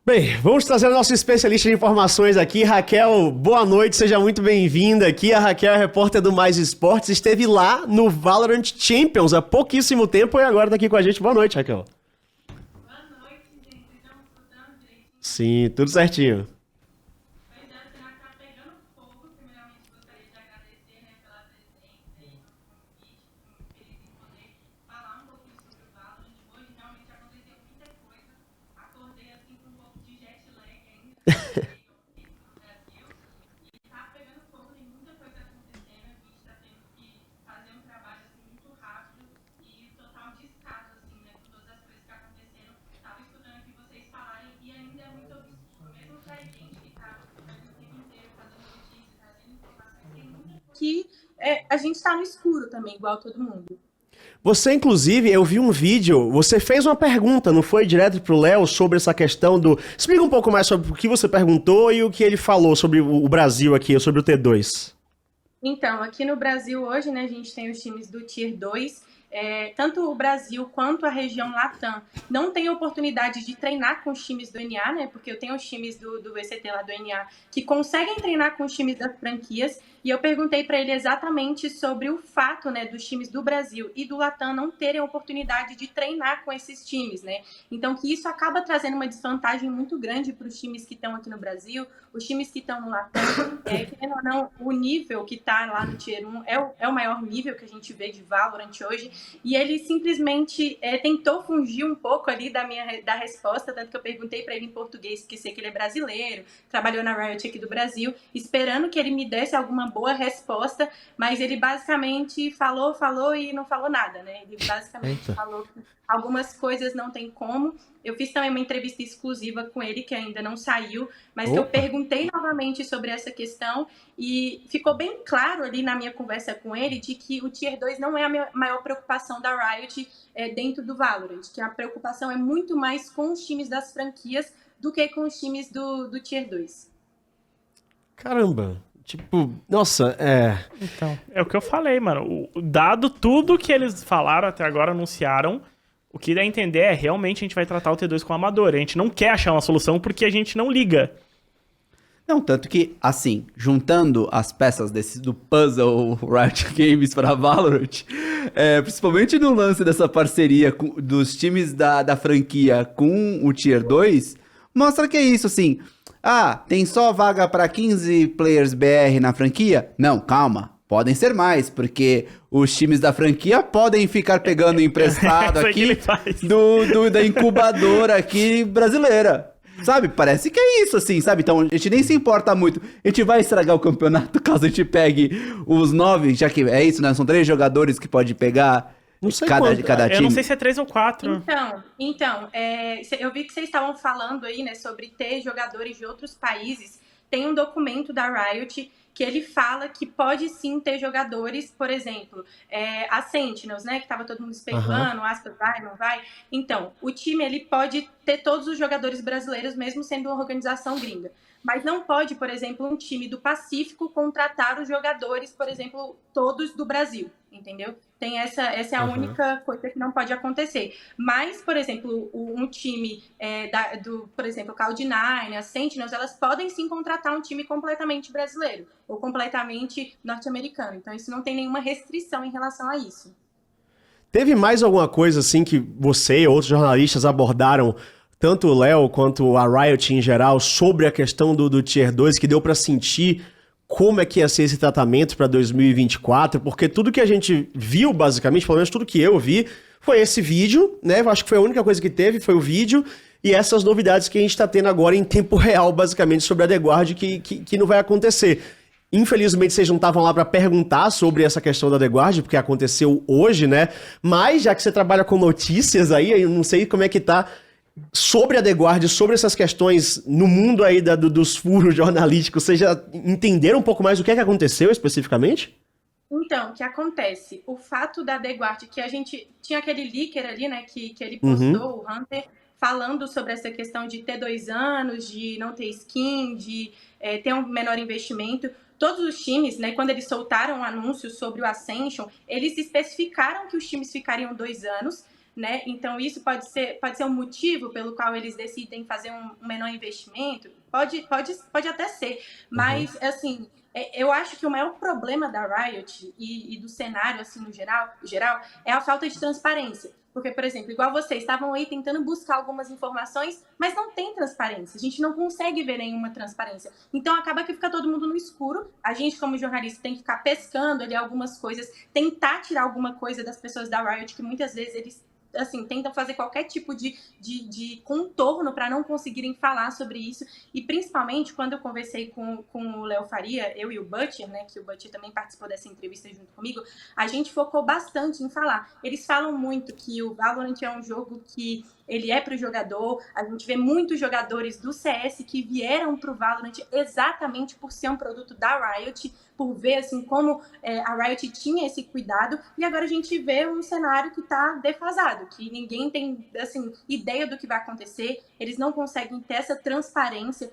Bem, vamos trazer o nosso especialista de informações aqui, Raquel. Boa noite, seja muito bem-vinda aqui. A Raquel é repórter do Mais Esportes, esteve lá no Valorant Champions há pouquíssimo tempo e agora está aqui com a gente. Boa noite, Raquel. Boa noite, gente. Vocês estão me escutando direitinho? Sim, tudo certinho. Pois é, o cenário está pegando fogo. Primeiramente, gostaria de agradecer, né, pela presença e no convite. Fico muito feliz em poder falar um pouquinho sobre o Valorant. Hoje realmente aconteceu muita coisa. Acordei assim com um pouco de jet lag ainda. Cheguei ontem no Brasil e está pegando fogo. Tem muita coisa acontecendo. A gente está tendo que fazer um trabalho assim muito rápido e total descaso assim, né, com todas as coisas que aconteceram. Estava escutando aqui vocês falarem e ainda é muito obscuro, mesmo para a gente que está o tempo inteiro fazendo notícias, trazendo informações, tem muita coisa que a gente está no escuro também, igual todo mundo. Você, inclusive, eu vi um vídeo, você fez uma pergunta, não foi direto pro Léo, sobre essa questão do... Explica um pouco mais sobre o que você perguntou e o que ele falou sobre o Brasil aqui, sobre o T2. Então, aqui no Brasil hoje, né, a gente tem os times do Tier 2, tanto o Brasil quanto a região Latam não tem oportunidade de treinar com os times do NA, né, porque eu tenho os times do VCT lá do NA que conseguem treinar com os times das franquias, e eu perguntei para ele exatamente sobre o fato, né, dos times do Brasil e do Latam não terem oportunidade de treinar com esses times, né, então que isso acaba trazendo uma desvantagem muito grande para os times que estão aqui no Brasil, os times que estão no Latam, querendo ou não, o nível que está lá no Tier 1 é o maior nível que a gente vê de Valorant hoje, e ele simplesmente tentou fugir um pouco ali da resposta, tanto que eu perguntei para ele em português, porque sei que ele é brasileiro, trabalhou na Riot aqui do Brasil, esperando que ele me desse alguma boa resposta, mas ele basicamente falou e não falou nada, né? Ele basicamente falou que algumas coisas não tem como. Eu fiz também uma entrevista exclusiva com ele, que ainda não saiu, mas que eu perguntei novamente sobre essa questão e ficou bem claro ali na minha conversa com ele de que o Tier 2 não é a minha maior preocupação da Riot dentro do Valorant, que a preocupação é muito mais com os times das franquias do que com os times do Tier 2. Caramba, tipo, nossa, Então, é o que eu falei, mano. Dado tudo que eles falaram até agora, anunciaram, o que dá a entender é realmente a gente vai tratar o T2 como amador. A gente não quer achar uma solução porque a gente não liga. Não, tanto que, assim, juntando as peças do puzzle Riot Games para Valorant, principalmente no lance dessa parceria dos times da franquia com o Tier 2, mostra que é isso, assim. Ah, tem só vaga para 15 players BR na franquia? Não, calma. Podem ser mais, porque os times da franquia podem ficar pegando emprestado aqui da incubadora aqui brasileira. Sabe? Parece que é isso, assim, sabe? Então a gente nem se importa muito. A gente vai estragar o campeonato caso a gente pegue os 9, já que é isso, né? São 3 jogadores que pode pegar não sei cada time. Eu não sei se é 3 ou 4. Então, eu vi que vocês estavam falando aí, né, sobre ter jogadores de outros países. Tem um documento da Riot que ele fala que pode sim ter jogadores, por exemplo, a Sentinels, né, que estava todo mundo especulando, aspas, vai, não vai. Então, o time ele pode ter todos os jogadores brasileiros, mesmo sendo uma organização gringa. Mas não pode, por exemplo, um time do Pacífico contratar os jogadores, por exemplo, todos do Brasil, entendeu? Tem essa é a única coisa que não pode acontecer. Mas, por exemplo, um time por exemplo, Cloud9, a Sentinels, elas podem sim contratar um time completamente brasileiro ou completamente norte-americano. Então, isso não tem nenhuma restrição em relação a isso. Teve mais alguma coisa assim que você e outros jornalistas abordaram, tanto o Léo quanto a Riot em geral, sobre a questão do Tier 2, que deu pra sentir como é que ia ser esse tratamento para 2024? Porque tudo que a gente viu, basicamente, pelo menos tudo que eu vi, foi esse vídeo, né? Eu acho que foi a única coisa que teve, foi o vídeo, e essas novidades que a gente tá tendo agora em tempo real, basicamente, sobre a The Guard, que não vai acontecer. Infelizmente, vocês não estavam lá para perguntar sobre essa questão da The Guard, porque aconteceu hoje, né? Mas, já que você trabalha com notícias aí, eu não sei como é que tá sobre a The Guard, sobre essas questões no mundo aí dos furos jornalísticos. Vocês já entenderam um pouco mais o que é que aconteceu especificamente? Então, o que acontece? O fato da The Guard, que a gente tinha aquele leaker ali, né, que ele postou, o Hunter, falando sobre essa questão de ter 2 anos, de não ter skin, de ter um menor investimento. Todos os times, né, quando eles soltaram o anúncio sobre o Ascension, eles especificaram que os times ficariam 2 anos, né? Então isso pode ser um motivo pelo qual eles decidem fazer um menor investimento? Pode até ser, mas assim, eu acho que o maior problema da Riot e do cenário assim no geral é a falta de transparência. Porque, por exemplo, igual vocês estavam aí tentando buscar algumas informações, mas não tem transparência. A gente não consegue ver nenhuma transparência. Então, acaba que fica todo mundo no escuro. A gente, como jornalista, tem que ficar pescando ali algumas coisas, tentar tirar alguma coisa das pessoas da Riot, que muitas vezes eles assim, tentam fazer qualquer tipo de contorno para não conseguirem falar sobre isso. E principalmente quando eu conversei com o Léo Faria, eu e o Butcher, né, que o Butcher também participou dessa entrevista junto comigo, a gente focou bastante em falar. Eles falam muito que o Valorant é um jogo que ele é para o jogador. A gente vê muitos jogadores do CS que vieram para o Valorant exatamente por ser um produto da Riot, por ver assim como a Riot tinha esse cuidado, e agora a gente vê um cenário que está defasado, que ninguém tem assim ideia do que vai acontecer, eles não conseguem ter essa transparência.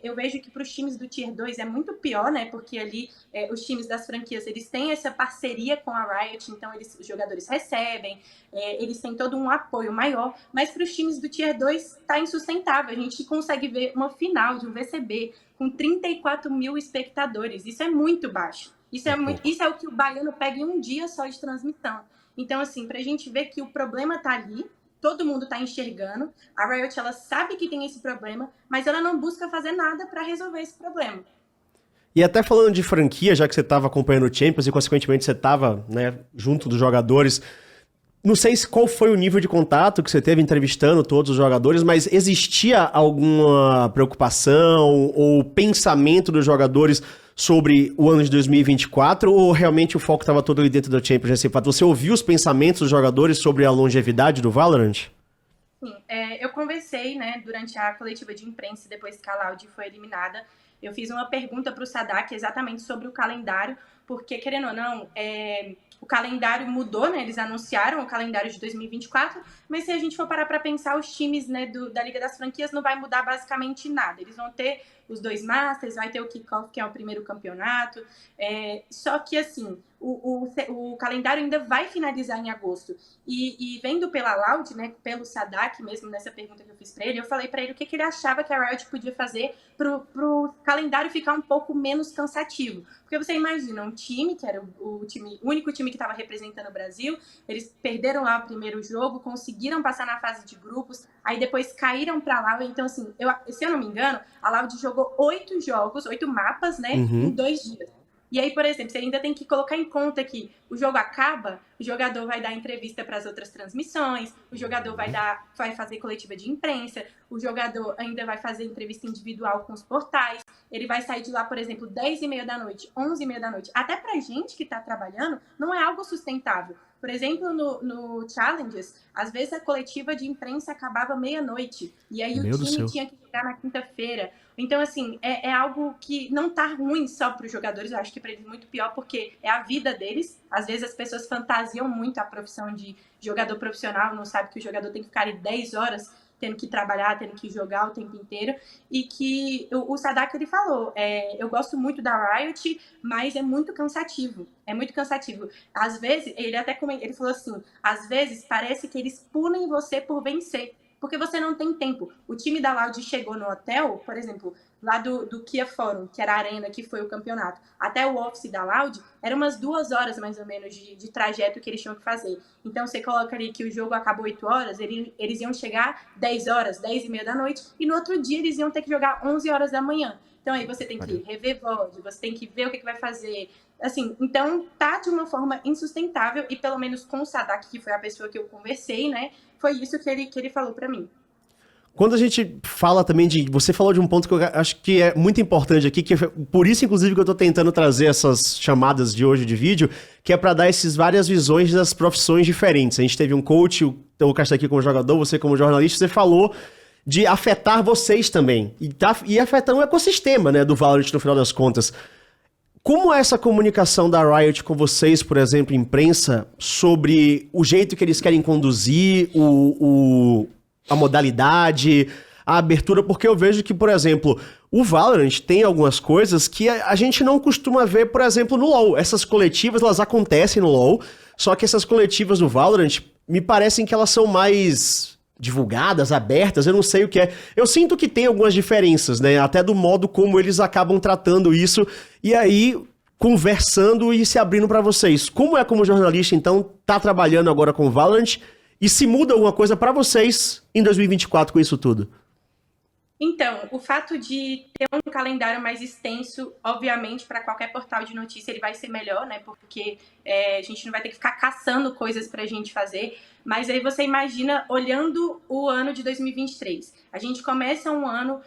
Eu vejo que para os times do Tier 2 é muito pior, né? Porque ali os times das franquias, eles têm essa parceria com a Riot, então os jogadores recebem, eles têm todo um apoio maior, mas para os times do Tier 2 está insustentável. A gente consegue ver uma final de um VCB com 34 mil espectadores. Isso é muito baixo. Isso é o que o baiano pega em um dia só de transmissão. Então, assim, para a gente ver que o problema está ali, todo mundo está enxergando, a Riot ela sabe que tem esse problema, mas ela não busca fazer nada para resolver esse problema. E até falando de franquia, já que você estava acompanhando o Champions e consequentemente você estava, né, junto dos jogadores, não sei qual foi o nível de contato que você teve entrevistando todos os jogadores, mas existia alguma preocupação ou pensamento dos jogadores sobre o ano de 2024, ou realmente o foco estava todo ali dentro do Champions nesse fato? Você ouviu os pensamentos dos jogadores sobre a longevidade do Valorant? Sim, eu conversei, né, durante a coletiva de imprensa, depois que a Loud foi eliminada, eu fiz uma pergunta para o Sadak exatamente sobre o calendário, porque, querendo ou não, o calendário mudou, né? Eles anunciaram o calendário de 2024, mas se a gente for parar para pensar, os times, né, da Liga das Franquias não vai mudar basicamente nada. Eles vão ter os 2 Masters, vai ter o Kickoff, que é o primeiro campeonato. Só que, assim, o calendário ainda vai finalizar em agosto. E vendo pela Loud, né, pelo Sadak mesmo, nessa pergunta que eu fiz para ele, eu falei para ele o que ele achava que a Riot podia fazer pro calendário ficar um pouco menos cansativo. Porque você imagina, um time, que era o único time que estava representando o Brasil, eles perderam lá o primeiro jogo, conseguiram passar na fase de grupos, aí depois caíram para lá. Então, assim, se eu não me engano, a Loud jogou 8 mapas, né, em 2 dias. E aí, por exemplo, você ainda tem que colocar em conta que o jogo acaba, o jogador vai dar entrevista para as outras transmissões, o jogador vai fazer coletiva de imprensa, o jogador ainda vai fazer entrevista individual com os portais, ele vai sair de lá, por exemplo, 10h30 da noite, 11h30 da noite. Até pra gente que tá trabalhando, não é algo sustentável. Por exemplo, no Challenges, às vezes a coletiva de imprensa acabava meia-noite, e aí o time tinha que jogar na quinta-feira. Então, assim, é algo que não tá ruim só para os jogadores, eu acho que para eles muito pior, porque é a vida deles. Às vezes as pessoas fantasiam muito a profissão de jogador profissional, não sabe que o jogador tem que ficar ali 10 horas tendo que trabalhar, tendo que jogar o tempo inteiro, e que o Sadak, ele falou, eu gosto muito da Riot, mas é muito cansativo, Às vezes, ele falou assim, às vezes parece que eles punem você por vencer, porque você não tem tempo. O time da Loud chegou no hotel, por exemplo, lá do Kia Forum, que era a arena que foi o campeonato, até o office da Loud, eram umas 2 horas, mais ou menos, de trajeto que eles tinham que fazer. Então, você coloca ali que o jogo acabou 8 horas, eles iam chegar 10 horas, 10h30 da noite, e no outro dia eles iam ter que jogar 11 horas da manhã. Então, aí você tem que rever VOD, você tem que ver o que vai fazer. Assim, então, tá de uma forma insustentável, e pelo menos com o Sadak, que foi a pessoa que eu conversei, né, foi isso que ele falou pra mim. Quando a gente fala também você falou de um ponto que eu acho que é muito importante aqui, que é por isso, inclusive, que eu tô tentando trazer essas chamadas de hoje de vídeo, que é para dar essas várias visões das profissões diferentes. A gente teve um coach, o Lucas tá aqui como jogador, você como jornalista, você falou de afetar vocês também, e afetar o ecossistema, né, do Valorant no final das contas. Como é essa comunicação da Riot com vocês, por exemplo, imprensa, sobre o jeito que eles querem conduzir a modalidade, a abertura? Porque eu vejo que, por exemplo, o Valorant tem algumas coisas que a gente não costuma ver, por exemplo, no LoL. Essas coletivas, elas acontecem no LoL, só que essas coletivas do Valorant, me parecem que elas são mais divulgadas, abertas, eu não sei o que é. Eu sinto que tem algumas diferenças, né? Até do modo como eles acabam tratando isso. E aí, conversando e se abrindo pra vocês. Como é como jornalista, então, tá trabalhando agora com o Valorant? E se muda alguma coisa pra vocês em 2024 com isso tudo? Então, o fato de ter um calendário mais extenso, obviamente, para qualquer portal de notícia, ele vai ser melhor, né? Porque a gente não vai ter que ficar caçando coisas para a gente fazer. Mas aí você imagina olhando o ano de 2023. A gente começa um ano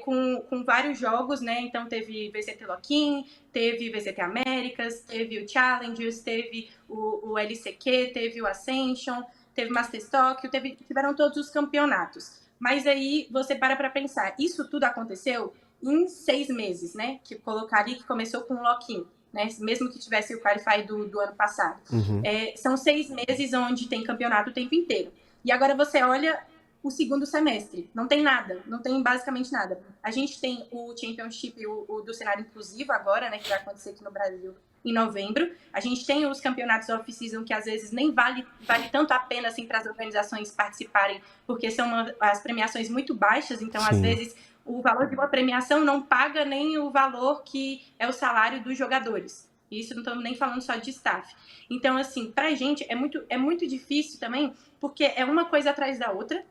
com vários jogos, né? Então teve VCT Lock-in, teve VCT Américas, teve o Challengers, teve o LCQ, teve o Ascension, teve o Master Stock, tiveram todos os campeonatos. Mas aí você para pensar, isso tudo aconteceu em 6 meses, né? Que colocaria que começou com o lock-in, né? Mesmo que tivesse o Qualify do ano passado. Uhum. São 6 meses onde tem campeonato o tempo inteiro. E agora você olha o segundo semestre, não tem nada, não tem basicamente nada. A gente tem o Championship, o do cenário inclusivo agora, né? Que vai acontecer aqui no Brasil em novembro. A gente tem os campeonatos off-season que às vezes nem vale tanto a pena assim, para as organizações participarem, porque são as premiações muito baixas, então Sim. às vezes o valor de uma premiação não paga nem o valor que é o salário dos jogadores. Isso não estamos nem falando só de staff. Então, assim, pra gente é muito difícil também, porque é uma coisa atrás da outra.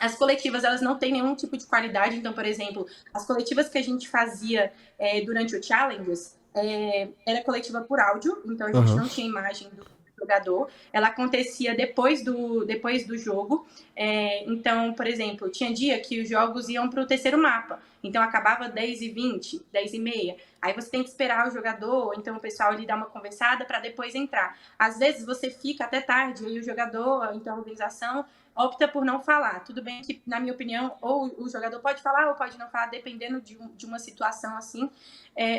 As coletivas, elas não têm nenhum tipo de qualidade. Então, por exemplo, as coletivas que a gente fazia durante o Challengers, era coletiva por áudio, então a gente não tinha imagem do jogador. Ela acontecia depois do jogo. Então, por exemplo, tinha dia que os jogos iam para o terceiro mapa. Então, acabava 10h20, 10h30. Aí você tem que esperar o jogador, então o pessoal ali dá uma conversada para depois entrar. Às vezes você fica até tarde e o jogador, então a organização, opta por não falar. Tudo bem que, na minha opinião, ou o jogador pode falar ou pode não falar, dependendo de uma situação assim.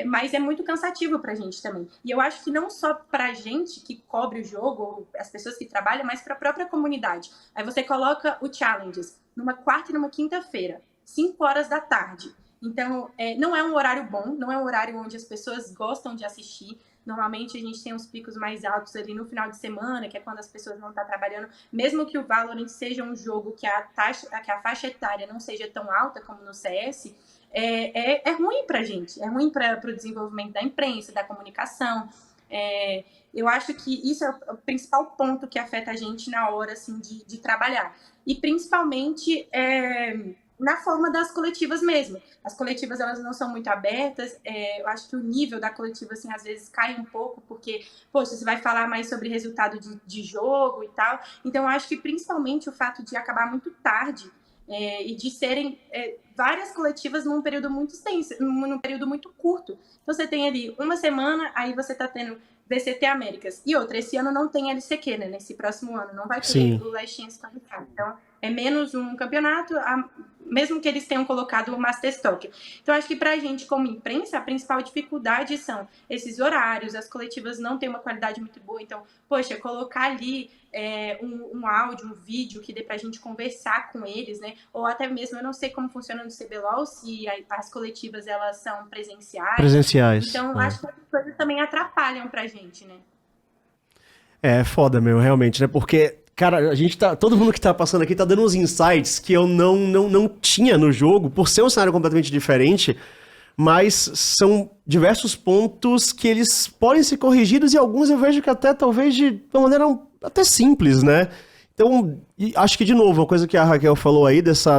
Mas é muito cansativo pra gente também. E eu acho que não só pra gente que cobre o jogo, ou as pessoas que trabalham, mas pra própria comunidade. Aí você coloca o Challenges numa quarta e numa quinta-feira, 5 horas da tarde. Então, não é um horário bom, não é um horário onde as pessoas gostam de assistir. Normalmente a gente tem uns picos mais altos ali no final de semana, que é quando as pessoas vão estar trabalhando. Mesmo que o Valorant seja um jogo que a faixa etária não seja tão alta como no CS, é ruim pra gente. É ruim para o desenvolvimento da imprensa, da comunicação. Eu acho que isso é o principal ponto que afeta a gente na hora assim, de trabalhar. E principalmente na forma das coletivas mesmo. As coletivas, elas não são muito abertas. Eu acho que o nível da coletiva, assim, às vezes cai um pouco, porque, poxa, você vai falar mais sobre resultado de jogo e tal. Então, eu acho que principalmente o fato de acabar muito tarde e de serem várias coletivas num período muito extenso, num período muito curto. Então, você tem ali uma semana, aí você tá tendo VCT Américas. E outra, esse ano não tem LCQ, né? Nesse próximo ano, não vai ter Sim. o Last Chance Qualifier. Então, é menos um campeonato, mesmo que eles tenham colocado o Master Stock. Então, acho que pra gente, como imprensa, a principal dificuldade são esses horários, as coletivas não têm uma qualidade muito boa. Então, poxa, colocar ali um áudio, um vídeo que dê pra gente conversar com eles, né? Ou até mesmo, eu não sei como funciona no CBLOL, se as coletivas, elas são presenciais. Presenciais. Então, acho que essas coisas também atrapalham pra gente, né? É foda, meu, realmente, né? Porque, cara, a gente tá. Todo mundo que tá passando aqui tá dando uns insights que eu não tinha no jogo, por ser um cenário completamente diferente, mas são diversos pontos que eles podem ser corrigidos e alguns eu vejo que até talvez de uma maneira até simples, né? Então, acho que, de novo, uma coisa que a Raquel falou aí, dessa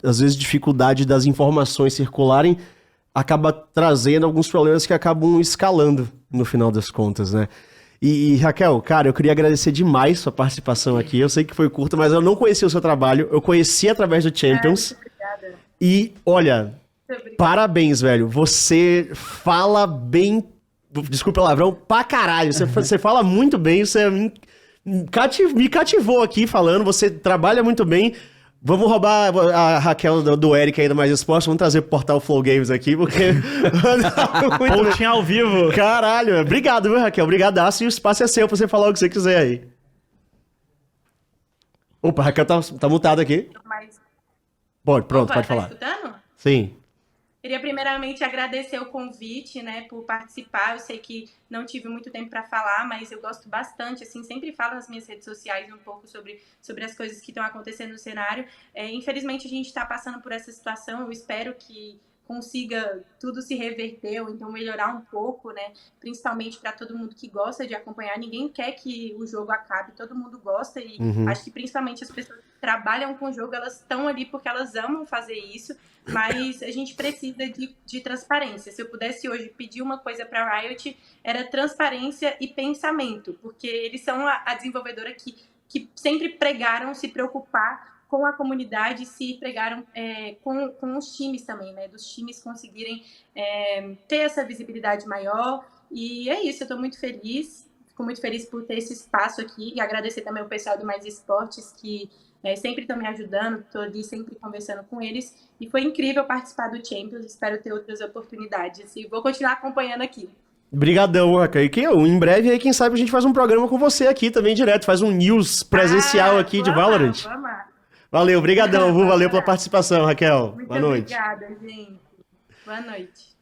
às vezes, dificuldade das informações circularem, acaba trazendo alguns problemas que acabam escalando no final das contas, né? E, Raquel, cara, eu queria agradecer demais sua participação aqui. Eu sei que foi curta, mas eu não conhecia o seu trabalho. Eu conheci através do Champions. Obrigada. E, olha, parabéns, velho. Você fala bem... Desculpa o palavrão, pra caralho. Você fala muito bem, você me cativou aqui falando. Você trabalha muito bem. Vamos roubar a Raquel do Eric ainda mais esporte. Vamos trazer pro portal Flow Games aqui, porque... Pontinho ao vivo. Caralho, obrigado, viu, Raquel? Obrigadaço, e o espaço é seu pra você falar o que você quiser aí. Opa, a Raquel tá mutada aqui. Mas... Pronto, Opa, pode tá falar. escutando? Sim. Queria primeiramente agradecer o convite, né, por participar. Eu sei que não tive muito tempo para falar, mas eu gosto bastante, assim, sempre falo nas minhas redes sociais um pouco sobre as coisas que estão acontecendo no cenário. Infelizmente, a gente está passando por essa situação. Eu espero que consiga tudo se reverter ou então melhorar um pouco, né? Principalmente para todo mundo que gosta de acompanhar. Ninguém quer que o jogo acabe, todo mundo gosta e acho que principalmente as pessoas que trabalham com o jogo, elas estão ali porque elas amam fazer isso, mas a gente precisa de transparência. Se eu pudesse hoje pedir uma coisa para a Riot, era transparência e pensamento, porque eles são a desenvolvedora que sempre pregaram se preocupar com a comunidade, se pregaram com os times também, né? Dos times conseguirem ter essa visibilidade maior. E é isso, eu estou muito feliz. Fico muito feliz por ter esse espaço aqui e agradecer também ao pessoal do Mais Esportes que sempre estão me ajudando, estou ali sempre conversando com eles. E foi incrível participar do Champions, espero ter outras oportunidades. E vou continuar acompanhando aqui. Obrigadão, Raquel. E em breve, aí, quem sabe, a gente faz um programa com você aqui também, direto. Faz um news presencial aqui de Valorant. Vamos. Valeu, brigadão, valeu pela participação, Raquel. Muito Boa noite. Obrigada, gente. Boa noite.